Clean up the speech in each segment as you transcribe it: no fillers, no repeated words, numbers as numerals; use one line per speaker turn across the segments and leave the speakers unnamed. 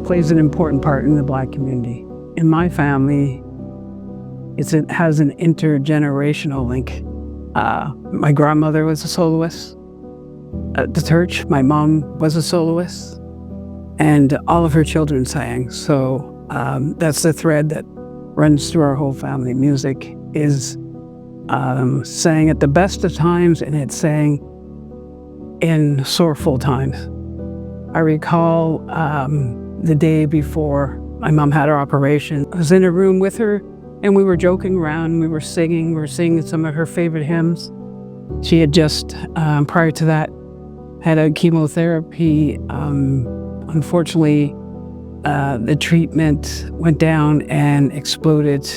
plays an important part in the Black community. In my family, it has an intergenerational link. My grandmother was a soloist at the church. My mom was a soloist, and all of her children sang. So that's the thread that runs through our whole family. Music is sang at the best of times, and it's sang in sorrowful times. I recall the day before my mom had her operation. I was in a room with her, and we were joking around. We were singing some of her favorite hymns. She had just, prior to that, had a chemotherapy. Unfortunately, the treatment went down and exploded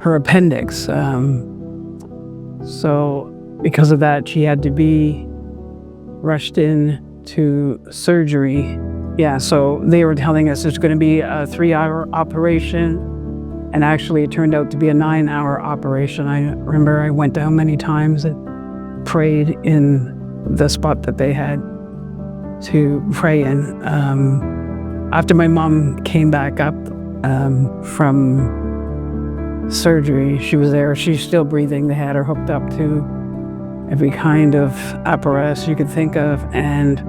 her appendix. So because of that, she had to be rushed in to surgery. Yeah, so they were telling us it's going to be a 3-hour operation, and actually it turned out to be a 9-hour operation. I remember I went down many times and prayed in the spot that they had to pray in. After my mom came back up from surgery, she was there. She's still breathing. They had her hooked up to every kind of apparatus you could think of. And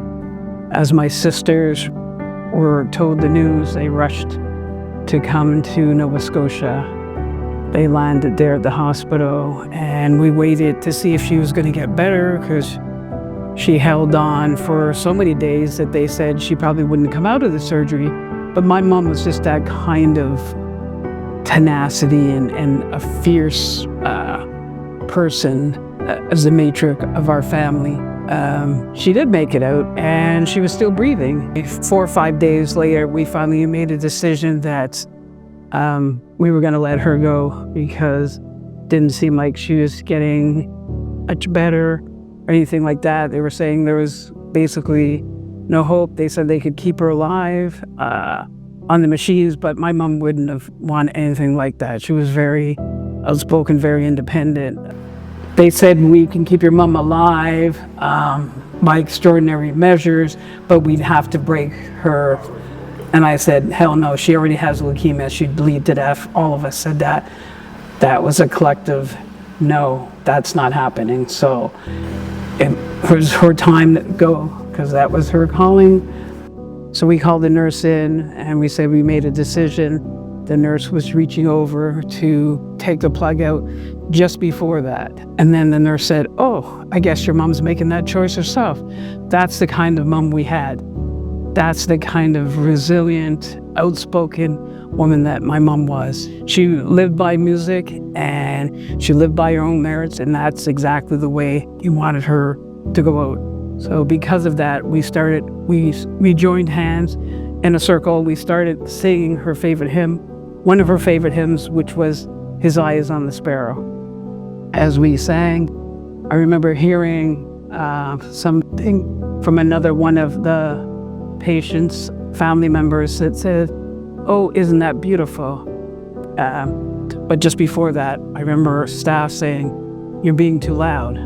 as my sisters were told the news, they rushed to come to Nova Scotia. They landed there at the hospital, and we waited to see if she was going to get better, because she held on for so many days that they said she probably wouldn't come out of the surgery. But my mom was just that kind of tenacity and a fierce person as the matriarch of our family. She did make it out, and she was still breathing. 4 or 5 days later, we finally made a decision that we were going to let her go, because it didn't seem like she was getting much better or anything like that. They were saying there was basically no hope. They said they could keep her alive on the machines, but my mom wouldn't have wanted anything like that. She was very outspoken, very independent. They said, we can keep your mom alive by extraordinary measures, but we'd have to break her. And I said, hell no, she already has leukemia. She'd bleed to death. All of us said that. That was a collective, no, that's not happening. So it was her time to go, because that was her calling. So we called the nurse in, and we said we made a decision. The nurse was reaching over to take the plug out just before that. And then the nurse said, oh, I guess your mom's making that choice herself. That's the kind of mom we had. That's the kind of resilient, outspoken woman that my mom was. She lived by music, and she lived by her own merits, and that's exactly the way you wanted her to go out. So because of that, we joined hands in a circle. We started singing her favorite hymn, one of her favorite hymns, which was His Eye is on the Sparrow. As we sang, I remember hearing something from another one of the patients' family members that said, oh, isn't that beautiful? But just before that, I remember staff saying, you're being too loud.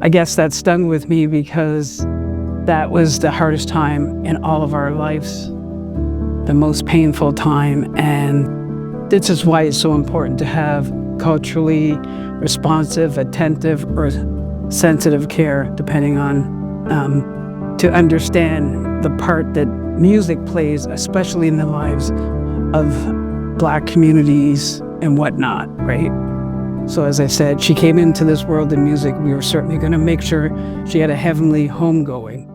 I guess that stung with me, because that was the hardest time in all of our lives, the most painful time. And this is why it's so important to have culturally responsive, attentive, or sensitive care, depending on, to understand the part that music plays, especially in the lives of Black communities and whatnot, right? So as I said, she came into this world in music. We were certainly going to make sure she had a heavenly home going.